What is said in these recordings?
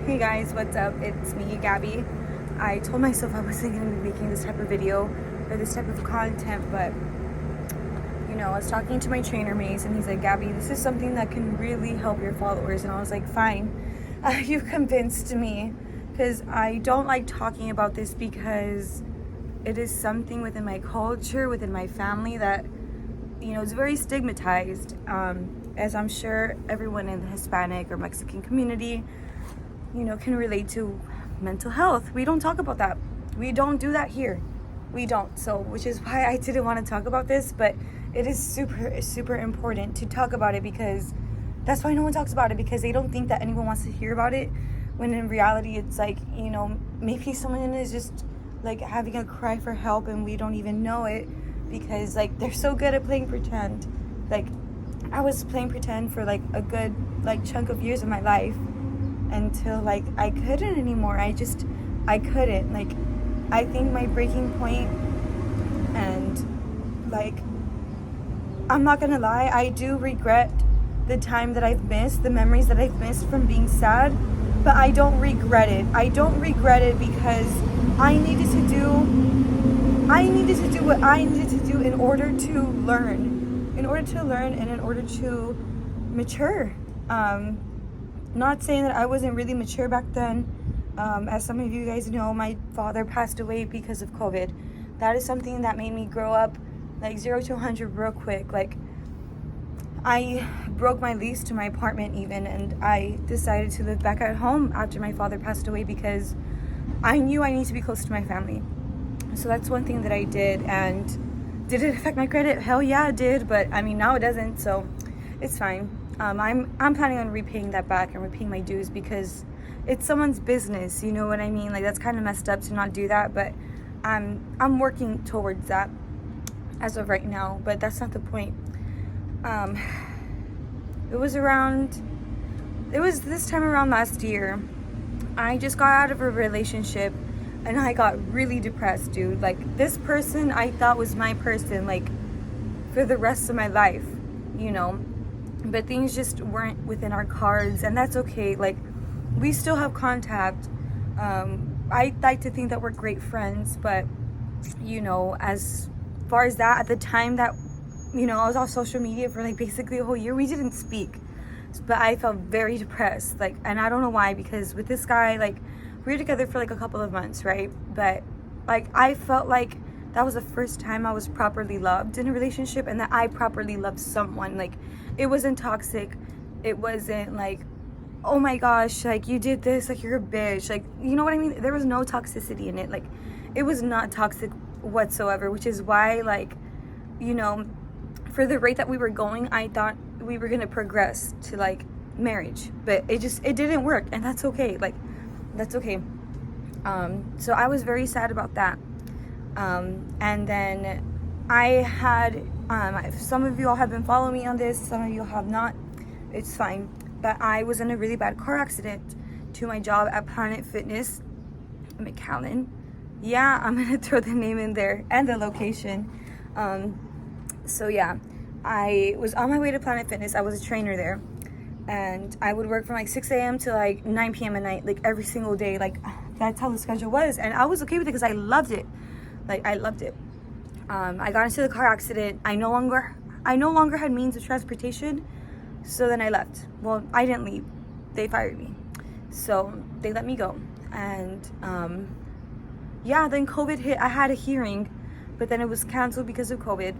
Hey guys, what's up? It's me, Gabi. I told myself I wasn't going to be making this type of video or this type of content, but I was talking to my trainer, Mace, and he's like, Gabi, this is something that can really help your followers. And I was like, fine, you've convinced me, because I don't like talking about this because it is something within my culture, within my family that, it's very stigmatized, as I'm sure everyone in the Hispanic or Mexican community can relate to mental health. We don't talk about that. We don't do that here. We don't. So, which is why I didn't want to talk about this, but it is super, super important to talk about it, because that's why no one talks about it, because they don't think that anyone wants to hear about it, when in reality it's like, maybe someone is just like having a cry for help and we don't even know it, because like they're so good at playing pretend. Like I was playing pretend for like a good chunk of years of my life, until like I couldn't anymore. I couldn't. Like I think my breaking point, and like I'm not gonna lie, I do regret the time that I've missed, the memories that I've missed from being sad, but I don't regret it. I don't regret it because I needed to do what I needed to do in order to learn, and in order to mature. Not saying that I wasn't really mature back then. As some of you guys know, my father passed away because of COVID. That is something that made me grow up like 0 to 100 real quick. Like I broke my lease to my apartment even, and I decided to live back at home after my father passed away, because I knew I need to be close to my family. So that's one thing that I did. And did it affect my credit? Hell yeah, it did. But I mean, now it doesn't, so it's fine. I'm planning on repaying that back and repaying my dues, because it's someone's business, you know what I mean? Like that's kind of messed up to not do that, but I'm working towards that as of right now. But that's not the point. It was this time around last year. I just got out of a relationship and I got really depressed, dude. Like this person I thought was my person, like for the rest of my life, but things just weren't within our cards, and that's okay. Like we still have contact. I like to think that we're great friends, but as far as that, at the time that I was off social media for like basically a whole year, we didn't speak. But I felt very depressed, like, and I don't know why, because with this guy, like we were together for like a couple of months, right? But like I felt like that was the first time I was properly loved in a relationship, and that I properly loved someone. Like it wasn't toxic. It wasn't like, oh my gosh, like you did this, like you're a bitch. Like, you know what I mean? There was no toxicity in it. Like it was not toxic whatsoever, which is why, like, for the rate that we were going, I thought we were going to progress to like marriage, but it didn't work, and that's okay. Like that's okay. So I was very sad about that. And then I had, some of you all have been following me on this, some of you have not, it's fine. But I was in a really bad car accident to my job at Planet Fitness in McAllen. Yeah, I'm gonna throw the name in there and the location. So yeah, I was on my way to Planet Fitness. I was a trainer there, and I would work from like 6 a.m. to like 9 p.m. at night, like every single day. Like that's how the schedule was, and I was okay with it because I loved it. Like I loved it. I got into the car accident. I no longer had means of transportation, so then I left. Well, I didn't leave. They fired me. So they let me go. And then COVID hit. I had a hearing, but then it was canceled because of COVID.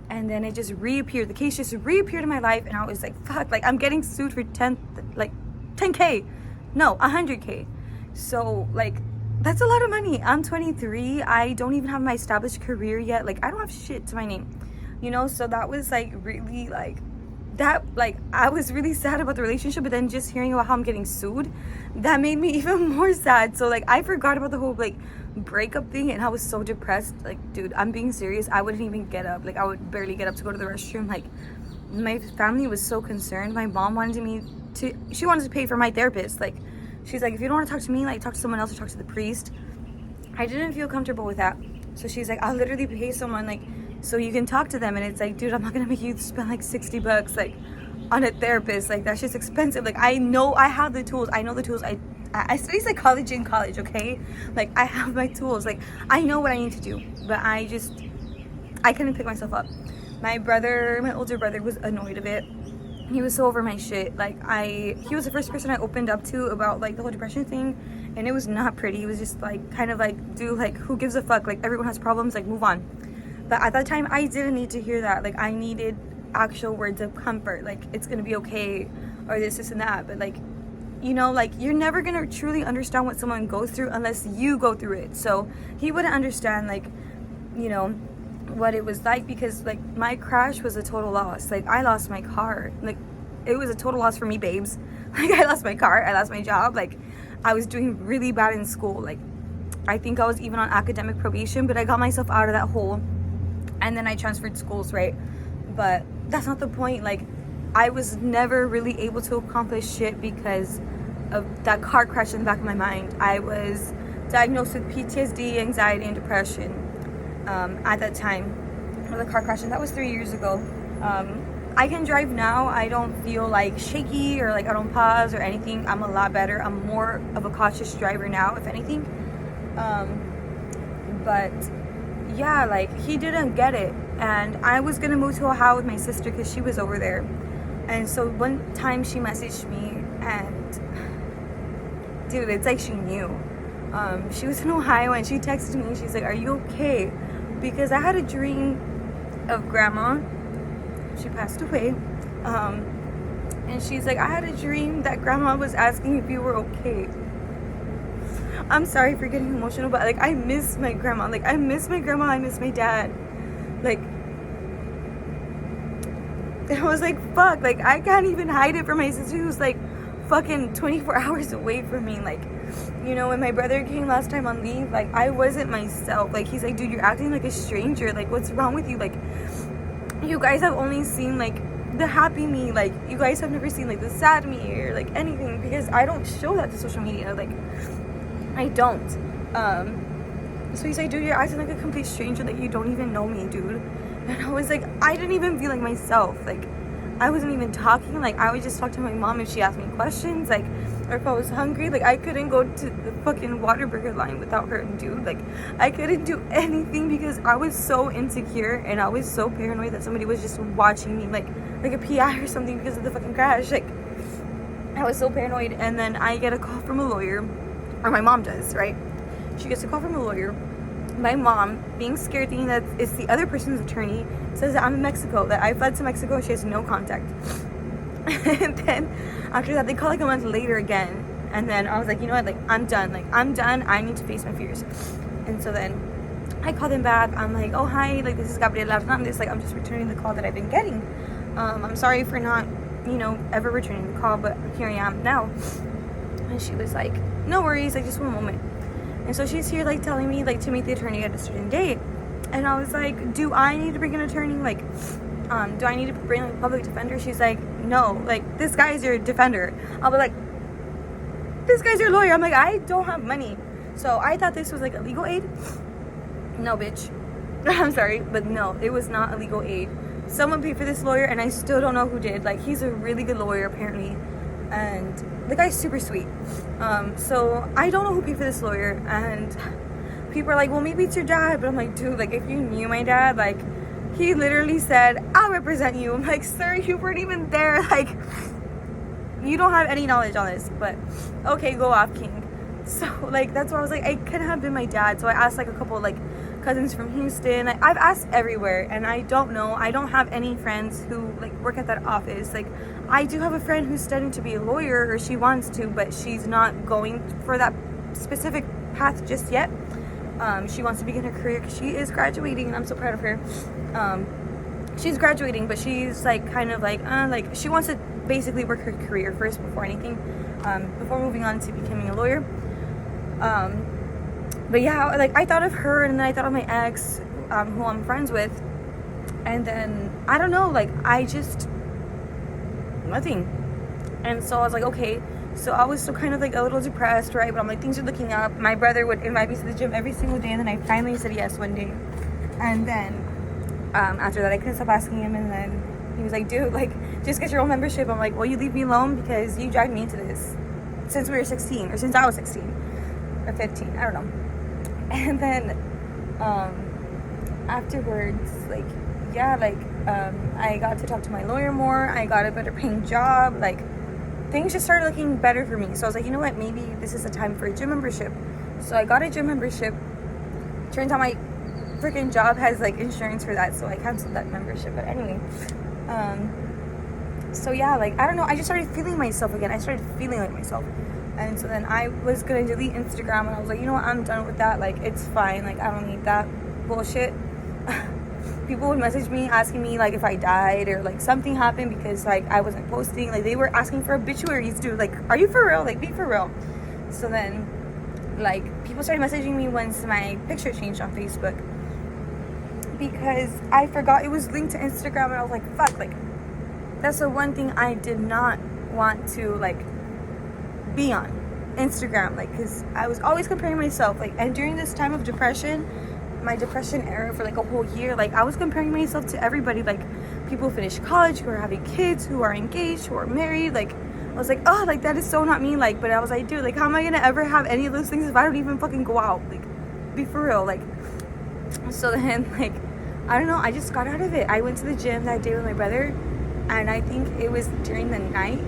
And then it just reappeared. The case just reappeared in my life, and I was like, fuck, like I'm getting sued for 10K. No, 100K. So like that's a lot of money. I'm 23. I don't even have my established career yet. Like I don't have shit to my name. So that was like really like that, like I was really sad about the relationship, but then just hearing about how I'm getting sued, that made me even more sad. So like I forgot about the whole like breakup thing, and I was so depressed. Like dude, I'm being serious. I wouldn't even get up. Like I would barely get up to go to the restroom. Like my family was so concerned. My mom she wanted to pay for my therapist. Like she's like, if you don't want to talk to me, like talk to someone else or talk to the priest. I didn't feel comfortable with that. So she's like, I'll literally pay someone like so you can talk to them. And it's like, dude, I'm not gonna make you spend like $60. Like on a therapist. Like, that's just expensive. Like, I know I have the tools. I know the tools. I study psychology in college, okay? Like, I have my tools. Like, I know what I need to do, but I couldn't pick myself up. My older brother was annoyed of it. He was so over my shit. Like, he was the first person I opened up to about, like, the whole depression thing, and it was not pretty. He was just, like, kind of like, dude, like, who gives a fuck? Like, everyone has problems, like, move on. But at that time, I didn't need to hear that. Like, I needed actual words of comfort. Like, it's gonna be okay, or this and that. But, like, you know, like, you're never gonna truly understand what someone goes through unless you go through it. So he wouldn't understand, like, you know, what it was like, because, like, my crash was a total loss. Like, I lost my car. Like, it was a total loss for me, babes. Like, I lost my car, I lost my job. Like, I was doing really bad in school. Like, I think I was even on academic probation, but I got myself out of that hole, and then I transferred schools, right? But that's not the point. Like, I was never really able to accomplish shit because of that car crash in the back of my mind. I was diagnosed with PTSD, anxiety, and depression at that time with a car crash, and that was 3 years ago. I can drive now. I don't feel like shaky, or like I don't pause or anything. I'm a lot better. I'm more of a cautious driver now, if anything. But yeah, like, he didn't get it, and I was gonna move to Ohio with my sister because she was over there. And so one time she messaged me, and dude, it's like she knew. She was in Ohio, and she texted me, and she's like, are you okay? Because I had a dream of grandma. She passed away. And she's like, I had a dream that grandma was asking if you were okay. I'm sorry for getting emotional, but, like, I miss my grandma. Like, I miss my grandma. I miss my dad. Like, I was like, fuck. Like, I can't even hide it from my sister who's, like, fucking 24 hours away from me. Like, you know, when my brother came last time on leave, like, I wasn't myself. Like, he's like, dude, you're acting like a stranger. Like, what's wrong with you? Like, you guys have only seen, like, the happy me. Like, you guys have never seen, like, the sad me or, like, anything, because I don't show that to social media. Like, I don't. So he's like, dude, you're acting like a complete stranger. Like, you don't even know me, dude. And I was like, I didn't even feel like myself. Like, I wasn't even talking. Like, I would just talk to my mom if she asked me questions. Like, or if I was hungry. Like, I couldn't go to the fucking Whataburger line without her, dude. Like, I couldn't do anything because I was so insecure, and I was so paranoid that somebody was just watching me, like a PI or something, because of the fucking crash. Like, I was so paranoid. And then I get a call from a lawyer, or my mom does, right? She gets a call from a lawyer. My mom, being scared, thinking that it's the other person's attorney, says that I'm in Mexico, that I fled to Mexico, and she has no contact. And then after that, they call like a month later again, and then I was like, you know what, like, I'm done. Like, I'm done. I need to face my fears. And so then I call them back. I'm like, oh, hi, like, this is Gabriela Hernandez. Like, I'm just returning the call that I've been getting. I'm sorry for not, you know, ever returning the call, but here I am now. And she was like, no worries, like, just one moment. And so she's here, like, telling me, like, to meet the attorney at a certain date. And I was like, do I need to bring an attorney? Like, do I need to bring, like, a public defender? She's like, no, like, this guy is your defender. I'll be like, this guy's your lawyer. I'm like, I don't have money. So I thought this was, like, a legal aid. No, bitch. I'm sorry, but no, it was not a legal aid. Someone paid for this lawyer, and I still don't know who did. Like, he's a really good lawyer, apparently. And the guy's super sweet. So I don't know who paid for this lawyer, and people are like, well, maybe it's your dad. But I'm like, dude, like, if you knew my dad, like, he literally said, I'll represent you. I'm like, sir, you weren't even there. Like, you don't have any knowledge on this, but okay, go off, king. So, like, that's why I was like, I couldn't have been my dad. So I asked, like, a couple, like, cousins from Houston. I've asked everywhere, and I don't know. I don't have any friends who, like, work at that office. Like, I do have a friend who's studying to be a lawyer, or she wants to, but she's not going for that specific path just yet. She wants to begin her career because she is graduating, and I'm so proud of her. She's graduating, but she's, like, kind of like she wants to basically work her career first before anything, before moving on to becoming a lawyer. But yeah, like, I thought of her, and then I thought of my ex, who I'm friends with, and then I don't know, like, I just nothing. And so I was like, okay. So I was still kind of, like, a little depressed, right? But I'm like, things are looking up. My brother would invite me to the gym every single day, and then I finally said yes one day. And then after that, I couldn't stop asking him, and then, He was like, dude, like, just get your own membership. I'm like, well, you leave me alone because you dragged me into this since we were 16, or since I was 16 or 15, I don't know. And then afterwards, like, yeah, like, I got to talk to my lawyer more. I got a better paying job. Like, things just started looking better for me. So I was like, you know what, maybe this is the time for a gym membership. So I got a gym membership. Turns out my freaking job has like insurance for that, so I canceled that membership. But anyway, so yeah, like, I don't know, I just started feeling myself again. I started feeling like myself. And so then I was gonna delete Instagram, and I was like, you know what, I'm done with that. Like, it's fine, like, I don't need that bullshit. People would message me asking me like if I died or like something happened because like I wasn't posting. Like, they were asking for obituaries, dude. Like, are you for real? Like, be for real. So then, like, people started messaging me once my picture changed on Facebook, because I forgot it was linked to Instagram, and I was like, fuck, like, that's the one thing I did not want to, like, be on Instagram, like, because I was always comparing myself, like, and during this time of depression, my depression era for, like, a whole year, like, I was comparing myself to everybody, like, people who finished college, who are having kids, who are engaged, who are married, like, I was like, oh, like, that is so not me, like, but I was like, dude, like, how am I gonna ever have any of those things if I don't even fucking go out, like, be for real, like. So then, like, I don't know, I just got out of it. I went to the gym that day with my brother, and I think it was during the night,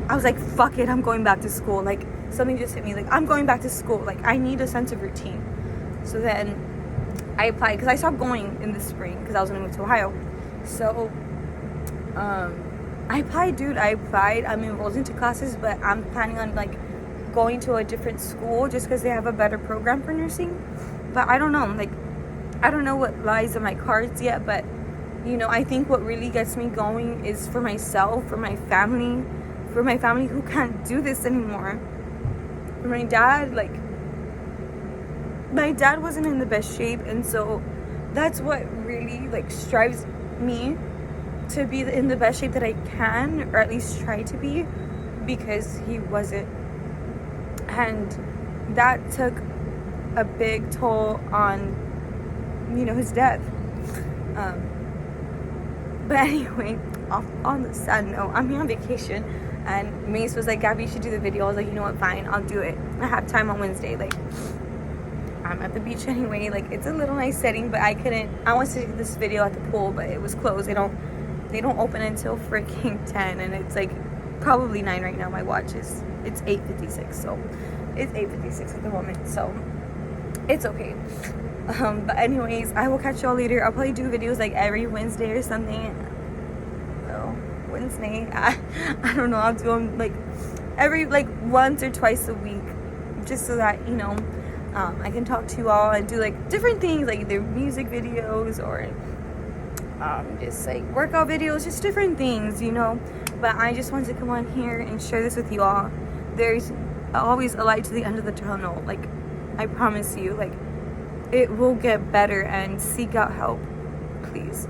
I was like, fuck it, I'm going back to school. Like, something just hit me, like, I'm going back to school. Like, I need a sense of routine. So then I applied, because I stopped going in the spring because I was gonna move to Ohio. So I applied, dude. I applied. I'm enrolled into classes, but I'm planning on, like, going to a different school just because they have a better program for nursing. But I don't know, like, I don't know what lies in my cards yet, but, you know, I think what really gets me going is for myself, for my family who can't do this anymore. For my dad, like, my dad wasn't in the best shape, and so that's what really, like, strives me to be in the best shape that I can, or at least try to be, because he wasn't. And that took a big toll on, you know, his death. But anyway, on the sad note, I'm here on vacation, and Mace was like, Gabby, you should do the video. I was like, you know what, fine, I'll do it. I have time on Wednesday. Like, I'm at the beach anyway. Like, it's a little nice setting, but I wanted to do this video at the pool, but it was closed. They don't open until freaking 10, and it's like probably 9 right now. My watch is, it's 8:56, so it's 8:56 at the moment, so it's okay. But anyways, I will catch y'all later. I'll probably do videos like every Wednesday or something. Well, Wednesday, I don't know, I'll do them like every, like, once or twice a week, just so that, you know, I can talk to you all and do like different things, like either music videos or just like workout videos, just different things, you know. But I just wanted to come on here and share this with you all. There's always a light to the end of the tunnel. Like, I promise you, like, it will get better, and seek out help, please.